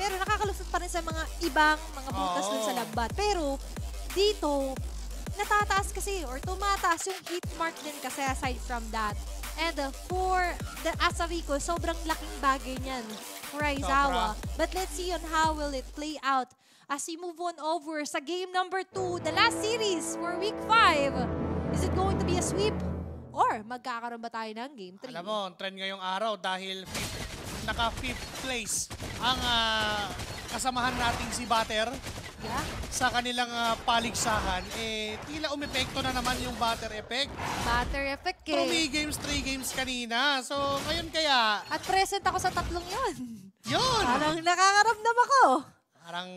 Pero nakakalusot pa rin sa mga ibang mga butas dun sa lambat. Pero dito, natataas kasi or tumataas yung hit mark din kasi aside from that. And for the Asarico, sobrang laking bagay niyan for Aizawa. But let's see on how will it play out as we move on over sa game number 2, the last series for week 5. Is it going to be a sweep? Or magkakaroon ba tayo ng game 3? Alam mo, ang trend ngayong araw dahil naka-5th place ang kasamahan nating si Butter. Yeah. Sa kanilang paligsahan, tila umepekto na naman yung Butter effect. Butter effect Through 3 games kanina. So, ngayon kaya... At present ako sa tatlong yun. Yun! Parang nakakaramdam ako. Parang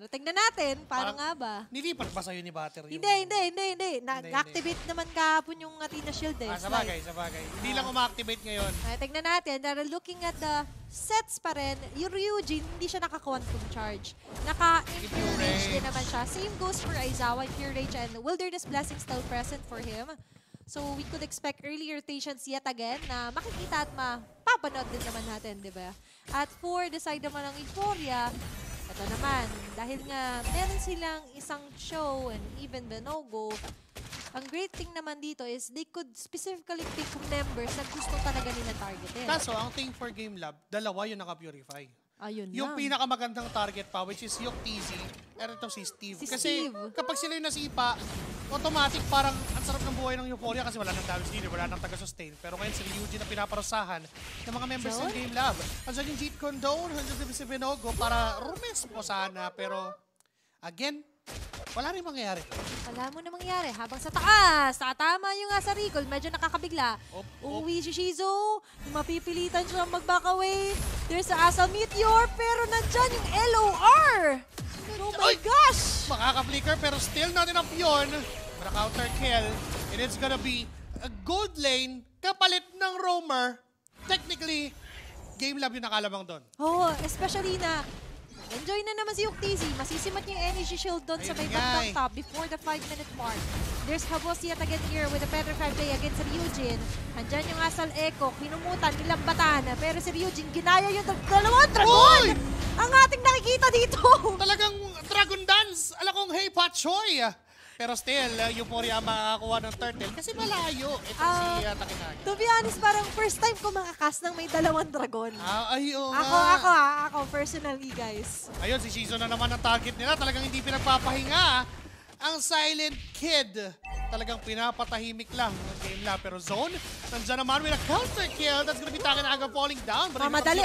Tingnan natin, paano nga ba? Nilipat ba sa'yo ni Butter yun? Hindi. Nag-activate naman kahapon yung Athena Shield eh. Sabagay. Hindi lang uma-activate ngayon. Tingnan natin, looking at the sets pa rin, yung Ryujin, hindi siya naka-quantum charge. Naka-impure rage din naman siya. Same goes for Aizawa, impure rage and Wilderness Blessing still present for him. So we could expect early rotations yet again na makikita at mapapanood din naman natin, di ba? At for the side naman ng Euphoria, ito naman, dahil nga meron silang isang show and even Benogo, ang great thing naman dito is they could specifically pick members na gusto talaga nila targetin. Kaso, ang thing for Game Lab, dalawa yung naka-purify. Ayun yung lang. pinakamagandang target pa, which is yung TZ, and ito si Steve. Si Kasi Steve. kapag sila yung nasipa, automatic parang ang sarap ng buhay ng Euphoria kasi wala nang damage leader, wala nang taga-sustain. Pero ngayon si Ryujin na pinaparusahan ng mga members ng Game Lab. Andiyan yung Jeet Condone, andiyan si Benogo para rumes po sana. Pero again, wala rin mangyayari. Wala mo na mangyari. Habang sa taas, tatama yung Asaricol, medyo nakakabigla. Uuwi si Shizu, mapipilitan siya mag-back away. There's the Asal Meteor, pero nandyan yung LOR! Oh my gosh! Makaka-flicker pero still not enough yun. Para counter kill. And it's gonna be a gold lane kapalit ng roamer. Technically, Game Lab yung nakalamang doon. Oo, especially na enjoy na naman si Uktisi. Masisimat yung energy shield doon sa may bandang top before the 5-minute mark. There's Habos yet again here with the Petrified Play against Ryujin. Andyan yung Asal Echo, kinumutan, nilambatan. Pero si Ryujin, ginaya yung dalawang dragon! Oy! Ang ating nakikita dito! Talagang Dragon Dance! Ala kong hey Pachoy! Pero still, Euphoria ang makakakuha ng turtle kasi malayo. Ito si Takinagi. To be honest, parang first time ko makakas ng may dalawang dragon. Ako, personally, guys. Ayun, si Shizu na naman ang target nila. Talagang hindi pinagpapahinga. Ang Silent Kid. Talagang pinapatahimik lang ng Game Lab. Pero Zone, nandyan naman with a counter kill. That's gonna be Takinaga falling down. Mamadali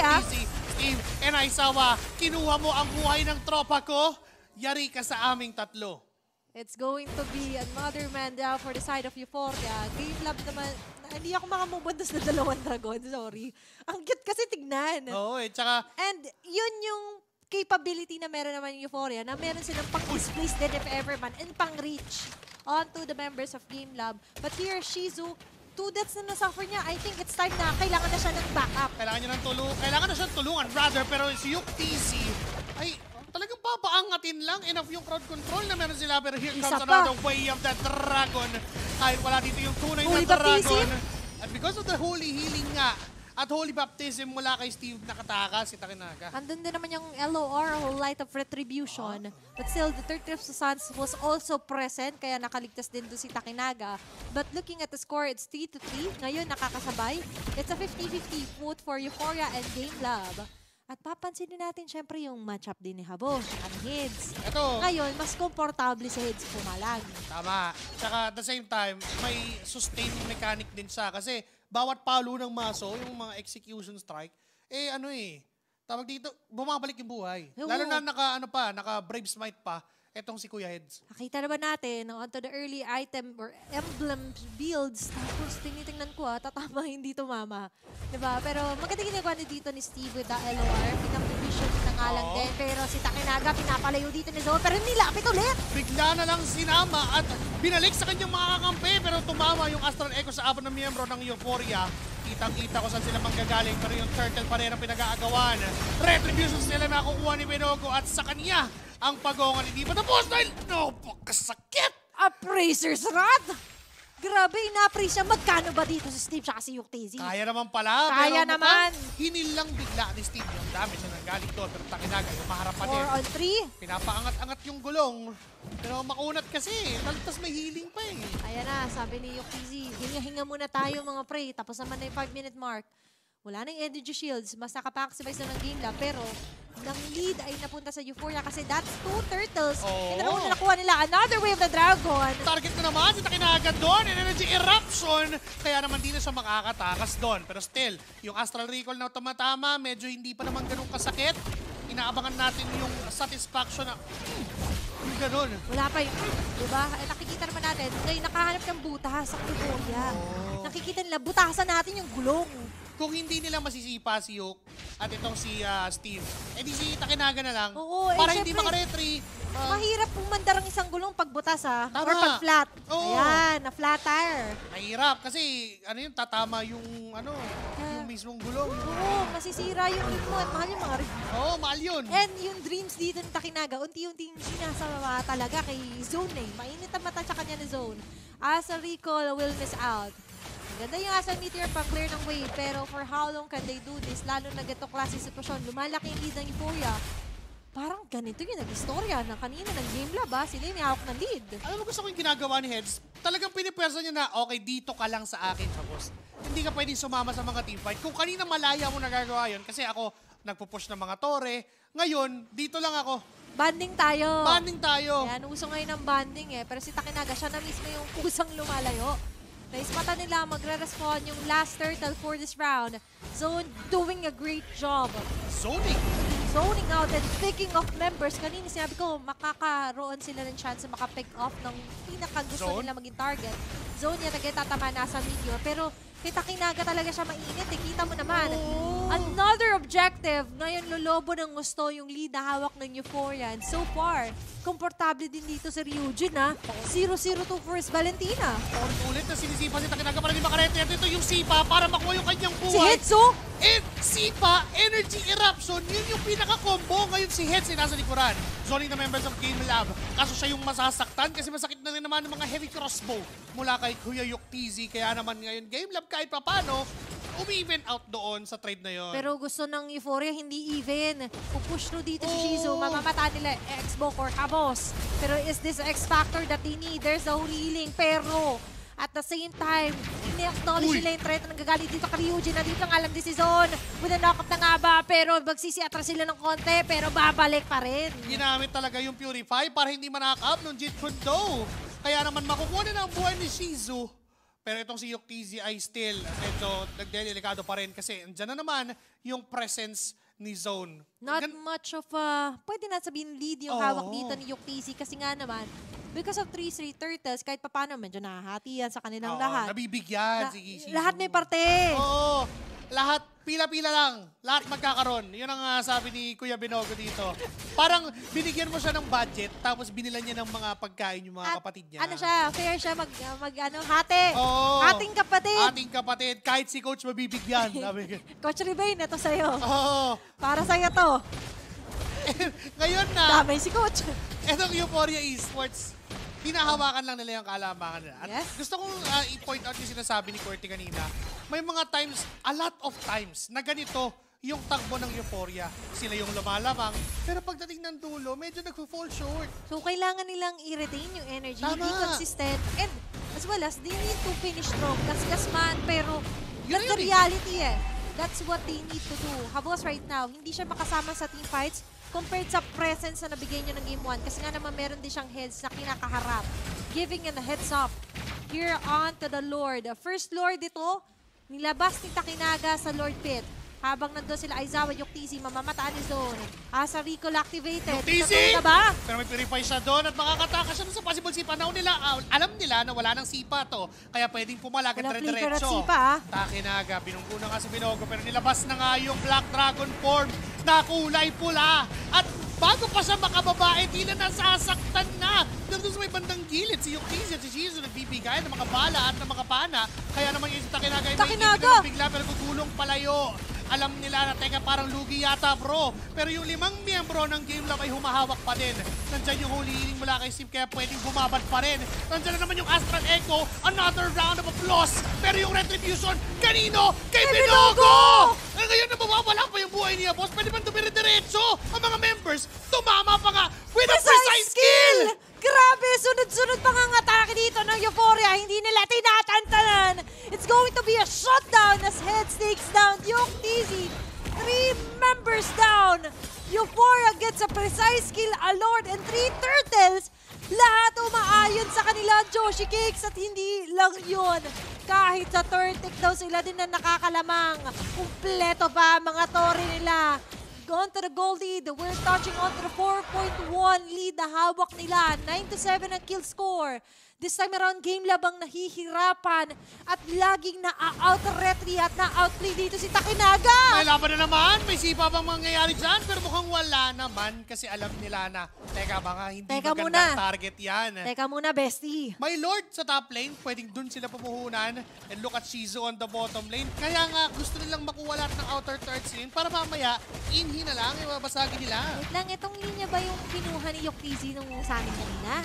Steve and Aizawa, kinuha mo ang buhay ng tropa ko. Yari ka sa aming tatlo. It's going to be another man down for the side of Euphoria. Game Lab naman, hindi ako makamove doon sa dalawang dragon, sorry. Ang cute kasi tignan. Oo, tsaka... And yun yung capability na meron naman yung Euphoria, na meron silang pang-displace din if ever man, and pang-reach onto the members of Game Lab. But here, Shizu, 2 deaths na nasuffer niya. I think it's time na kailangan na siya ng backup. Kailangan niya ng tulungan. Kailangan na siya tulungan, rather. Pero si Uktisi ay talagang papaangatin lang. Enough yung crowd control na meron sila. Pero here comes another way of the dragon. Kahit wala dito yung tunay na dragon. At because of the holy healing nga, at holy baptism mula kay Steve, nakatakas si Takinaga. Andun din naman yung LOR, Whole Light of Retribution. But still, the third Trips of Suns was also present, kaya nakaligtas din doon si Takinaga. But looking at the score, it's 3-3. Ngayon, nakakasabay. It's a 50-50 vote for Euphoria and Game Lab. At papansinin natin, syempre, yung matchup din ni Habos at Heads. Ngayon, mas komportable si Heads pumalag. Tama. Tsaka at the same time, may sustaining mechanic din siya. Kasi bawat palo ng maso, yung mga execution strike, tawag dito, bumabalik yung buhay. Lalo na naka-Brave Smite pa, etong si Kuya Heads. Nakita naman natin, onto the early item or emblem builds. Tapos tinitingnan ko, tatama hindi tumama. Diba? Pero maganda ginagawa dito ni Steve with the LOR. Pinang-division na nga lang din. Pero si Takinaga, pinapalayo dito ni Zone. Pero nilapit ulit. Bigla na lang sinama at binalik sa kanyang mga kakampi. Pero tumama yung Astral Echo sa apat na miyembro ng Euphoria. Kitang-kita ko saan sila manggagaling. Pero yung Turtle pa rin ang pinag-aagawan. Retributions nila nakukuha ni Benogo at sa kanya ang pagongan. Hindi pa tapos dahil napakasakit! Appraiser's Rod! Grabe, ina-appraise siya. Magkano ba dito si Steve tsaka si Yuktezi? Kaya naman pala. Kaya pero naman. Hinil lang bigla ni Steve yung damage na nanggaling doon. Pero Takinaga, yung maharap pa 4 din. on 3. Pinapaangat-angat yung gulong. Pero makunat kasi. Taltas may healing pa eh. Ayan na, sabi ni Yuktezi, hinga-hinga muna tayo mga pre. Tapos naman na yung 5-minute mark. Wala na yung energy shields. Mas nakapaximize na ng game lab. Pero ng lead ay napunta sa Euphoria kasi that's 2 turtles. Oo. And nauna nakuha nila another wave of the dragon. Target na naman si Takinaga doon. Energy eruption. Kaya naman di na siya makakatakas doon. Pero still, yung Astral Recall na tumatama, medyo hindi pa naman ganun kasakit. Inaabangan natin yung satisfaction na yung ganun. Wala pa yung, diba? Eh, nakikita naman natin, ngayon nakahanap ng butas sa Euphoria. Oo. Nakikita nila, butasan natin yung gulong. Kung hindi nila masisipa si Yuk at itong si Steve, edi si Takinaga na lang. Oo, eh, para hindi syempre, makaretry. Mahirap pumandar ang isang gulong pag butas ha. Tama. Or pag flat. Oo. Ayan, na flat tire. Mahirap kasi ano yun, tatama yung yung mismong gulong. Oo, masisira yung rim mo at mahal yung mga rim. Oo, mahal yun. And yung dreams dito ni Takinaga, unti-unting sinasama talaga kay Zone eh. Mainit ang mata sa kanya ni Zone. As a recall will miss out. Ganda yung Asa Meteor pang-clear ng wave, pero for how long can they do this? Lalo na ganito klase sitwasyon, lumalaki yung lead ng Euphoria. Parang ganito yung nag-istorya na kanina ng game lab ha, sila yung may hawak ng lead. Alam mo, gusto ko yung ginagawa ni Heads. Talagang pinipwersa niya na, okay, dito ka lang sa akin, boss. Hindi ka pwedeng sumama sa mga teamfight. Kung kanina malaya mo nagagawa yun, kasi ako nagpupush ng mga tore, ngayon, dito lang ako. Banding tayo. Banding tayo. Yan, uso ngayon ng banding eh. Pero si Takinaga, siya na mismo yung kusang lumalayo. Naispata nila magre-respond yung last turtle for this round. Zone doing a great job. Zoning. Zoning out and picking off members. Kanina sinabi ko, makakaroon sila ng chance na makapick off ng pinakagusto Zone? nila maging target. Zone yan nagtatama na sa Meteor. Pero kay Takinaga talaga siya mainit. Eh. Kita mo naman. Another objective. Ngayon lolobo ng gusto yung lead na hawak ng Euphoria. And so far, komportable din dito si Ryujin ha. 0-0 to first Valentina. Ulit na sinisipa si Takinaga para hindi makarete. Ito yung sipa para makuha yung kanyang Si buhay. Hitsu, And sipa, energy eruption, yun yung pinaka-combo. Ngayon si Heads ay nasa likuran. Zoning na members of Game Lab. Kaso siya yung masasaktan kasi masakit na rin naman ng mga heavy crossbow mula kay Kuya Yuktezi. Kaya naman ngayon Game Lab kahit papano, umi-even out doon sa trade na yon. pero gusto ng Euphoria hindi even. Pupush through dito si Shizu. Mamamata nila X-Bow or Kabos. Pero is this X-Factor that they need? There's a holy healing. Pero at the same time, ini-acknowledge nila yung threat na nagagalit dito kay Ryujin. Nandito ang alam din si Zone. With a knock-up na nga ba? Pero magsisi-atras sila ng konti. Pero babalik pa rin. Ginamit talaga yung Purify para hindi manakap ng Jeet Kune Do. Kaya naman makukuha na ang buhay ni Shizu. Pero itong si Yuktezi ay still medyo nagdelikado pa rin kasi andyan na naman yung presence ni Zone. Not much of a, pwede na sabihin lead yung hawak Oo. dito ni Yuktezi kasi nga naman, because of 3-3 turtles, kahit papano medyo nahahati yan sa kanilang Oo, lahat. nabibigyan Na- si Shizu. lahat may parte. Oo. Lahat, pila-pila lang. Lahat magkakaroon. Yun ang sabi ni Kuya Binogo dito. Parang binigyan mo siya ng budget, tapos binilan niya ng mga pagkain yung mga At kapatid niya. ano siya, fair siya hati. Oo. Hating kapatid. Ating kapatid, kahit si Coach mabibigyan. Sabi ko. Coach Ribain, ito sa'yo. Oo. Para sa'yo to. Ngayon na, Damay si Coach. etong Euphoria Esports, hinahawakan lang nila yung kaalamangan nila. At Yes. gusto kong i-point out yung sinasabi ni Corty kanina. May mga times, a lot of times, na ganito yung tagbo ng Euphoria. Sila yung lumalamang, pero pagdating ng dulo, medyo nag-fall short. So, kailangan nilang i-retain yung energy, Tama. be consistent, and as well as, they need to finish strong. Gas-gas man, pero Yun that's yun the eh. reality eh. That's what they need to do. Habos right now, hindi siya makasama sa team fights compared sa presence na nabigay niya ng Game 1 kasi nga naman meron din siyang heads na kinakaharap. Giving a heads up here on to the Lord. First Lord ito, nilabas ni Takinaga sa Lord Pit. Habang nandun sila Aizawa, Yuktezi, mamamataan ni Zone. Asa Recall activated. Yuktezi! Natuloy na ba? Pero may purify siya doon at makakataka siya sa possible sipa. Now nila, alam nila na wala ng sipa to. Kaya pwedeng pumalag at Walang flicker at dire-diretso. sipa, ah. Takinaga, binunggo na nga si Binogo pero nilabas na nga yung Black Dragon form na kulay pula. At bago pa siya makababa, tila nasasaktan na. Nandun sa may bandang gilid, si Yuktezi at si Shizu nagbibigay ng mga bala at ng mga pana. Kaya naman yung si Takinaga ay may Takinaga! bigla pero gugulong palayo. alam nila na teka parang lugi yata bro. Pero yung 5 miyembro ng Game Lab ay humahawak pa din. Nandyan yung holy healing mula kay Steve kaya pwedeng bumabad pa rin. Nandyan na naman yung Astral Echo, another round of applause. Pero yung Retribution, kanino? Kay Binogo! Eh ngayon nababawala pa yung buhay niya boss. Pwede ba dumire-diretso ang mga members? Tumama pa nga with a precise skill! Grabe, sunod-sunod pang ang atake dito ng Euphoria. Hindi nila tinatantanan. It's going to be a shutdown as Heads takes down Yung TZ. 3 members down. Euphoria gets a precise kill, a Lord, and 3 turtles. Lahat umaayon sa kanila, Joshi Cakes, at hindi lang yun. Kahit sa third tick daw sila din na nakakalamang. Kumpleto pa mga tore nila. Gone to the goal lead. We're touching on to the 4.1 lead na hawak nila. 9-7 ang kill score. This time around, Game Lab ang nahihirapan at laging na-out-retry at na-outplay dito si Takinaga. May laban na naman. May sipa bang mangyayari dyan? Pero mukhang wala naman kasi alam nila na teka baka hindi magandang target yan. Teka muna, bestie. May Lord sa top lane. Pwedeng dun sila pumuhunan. And look at Shizu on the bottom lane. Kaya nga gusto nilang makuha lahat ng outer thirds lane para mamaya inhi na lang yung babasagin nila. Wait lang, itong linya ba yung kinuha ni Yuktizi nung sa amin kanina?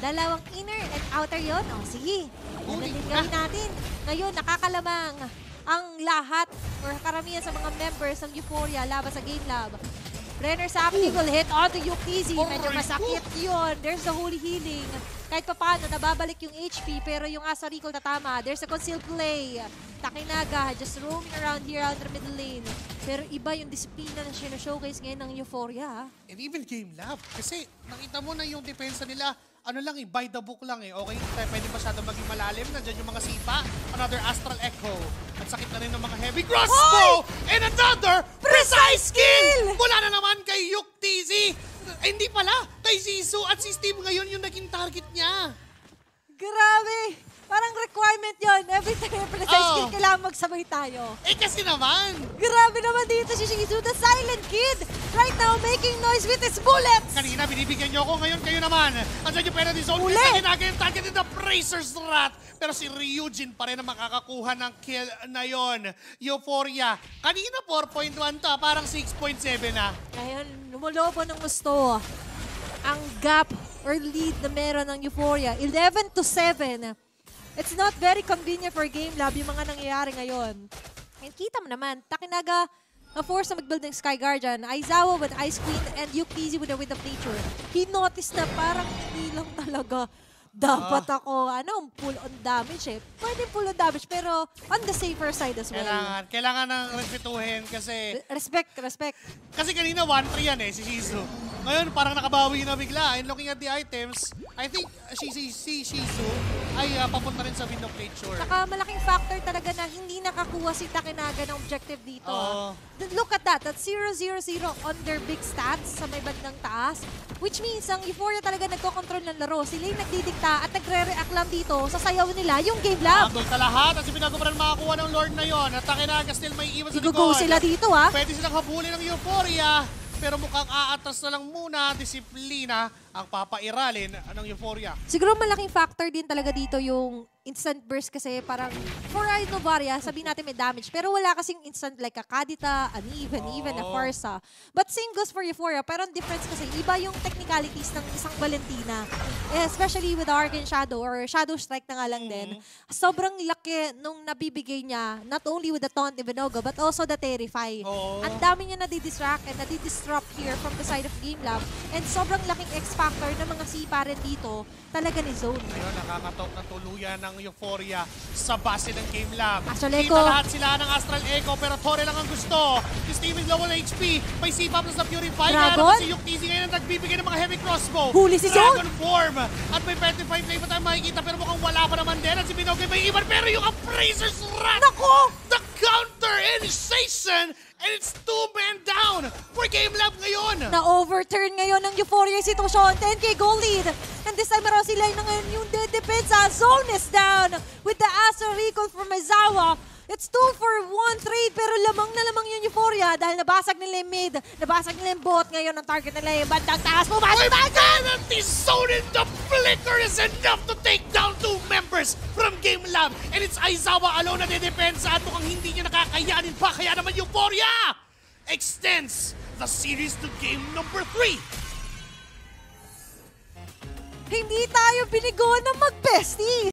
Dalawang inner and outer yon. O, sige. Ganun din gawin natin. Ngayon, nakakalamang ang lahat or karamihan sa mga members ng Euphoria laban sa Game Lab. Brenner sa will hit onto Yuktizi. Medyo masakit yun. There's the holy healing. Kahit pa paano, nababalik yung HP pero yung Asarikol tatama. There's a concealed play. Takinaga just roaming around here on the middle lane. Pero iba yung disiplina na showcase ngayon ng Euphoria. And even Game Lab. Kasi nakita mo na yung depensa nila. Ano lang by the book lang Okay, pwede masyadong maging malalim. Nandiyan yung mga sipa. Another Astral Echo. At sakit na rin ng mga heavy crossbow. And another precise kill! Mula na naman kay Yuk TZ. Hindi pala. Kay Zizu at si Steve ngayon yung naging target niya. Grabe! Parang requirement yon. Every time precise kill, kailangan magsabay tayo. Eh kasi naman. Grabe naman dito si Shizu, the silent kid. Right now, making noise with his bullets. Kanina, binibigyan niyo ako. Ngayon, kayo naman. Andiyan yung penalty zone. Uli! Kasi ginagawa yung target in the Brazer's Rat. Pero si Ryujin pa rin ang makakakuha ng kill na yon. Euphoria. Kanina, 4.1 to. Parang 6.7 na. Ngayon, lumulobo ng gusto. Ang gap or lead na meron ng Euphoria, 11-7. It's not very convenient for Game Lab yung mga nangyayari ngayon. And kita mo naman, Takinaga na-force na mag-build ng Sky Guardian, Aizawa with Ice Queen, and Yuktizi with the Wind of Nature. He noticed na parang hindi lang talaga dapat ako, pull on damage eh. Pwede pull on damage, pero on the safer side as well. Kailangan ng respetuhin kasi... Respect. Kasi kanina 1-3 yan si Shizu. Ngayon parang nakabawi na bigla. And looking at the items, I think si Shizu ay papunta rin sa Wind of Nature. Saka malaking factor talaga na hindi nakakuha si Takinaga ng objective dito. Look at that. That's 0-0-0 on their big stats sa may bandang taas. Which means ang Euphoria talaga nagko-control ng laro. Sila yung nagdidikta at nagre-react lang dito sa sayaw nila yung Game Lab. Andol ka lahat at si Binago pa rin makakuha ng Lord na yon. At Takinaga still may iwan sa likod. Igugo sila dito Pwede silang habulin ng Euphoria. Pero mukhang aatras na lang muna, disiplina ang papairalin ng Euphoria. Siguro malaking factor din talaga dito yung instant burst kasi parang for Novaria, sabihin natin may damage. Pero wala kasing instant like a Kadita, an even a Farsa. But same goes for Euphoria. Pero ang difference kasi iba yung technicalities ng isang Valentina. Especially with Arcane Shadow or Shadow Strike na nga lang din. Sobrang laki nung nabibigay niya, not only with the Taunt ni Binogo, but also the Terrify. Ang dami niya nadidistract and nadidisrupt here from the side of Game Lab. And sobrang laking X-Factor ng mga sipa rin dito talaga ni Zone. Ngayon, nakakatok na tuluyan ng Euphoria sa base ng Game Lab. Astral Echo. Kita lahat sila ng Astral Echo pero Torre lang ang gusto. Si Steven low on HP. May sipap na sa Purify. Kaya naman si Yuktizi ngayon ang nagbibigay ng mga heavy crossbow. Huli si Zone. Dragon form. At may 25 play pa tayo makikita pero mukhang wala pa naman din. At si Binogi may iwan pero yung Appraiser's Rat. Nako! The counter initiation. And it's 2-man down for Game Lab ngayon. Na-overturn ngayon ng Euphoria yung sitwasyon. 10k goal lead. And this time around sila na ngayon yung depensa. Zone is down with the Astral Recall from Aizawa. It's 2-for-1 trade pero lamang na lamang yung Euphoria dahil nabasag nila yung mid, nabasag nila yung bot. Ngayon ang target nila yung bandang taas. Pumasok Penalty zone in the flicker is enough to take down 2 members. snipers from Game Lab. And it's Aizawa alone na dedepensa at mukhang hindi niya nakakayanin pa. Kaya naman Euphoria extends the series to game number 3. Hindi tayo binigo ng mag-bestie!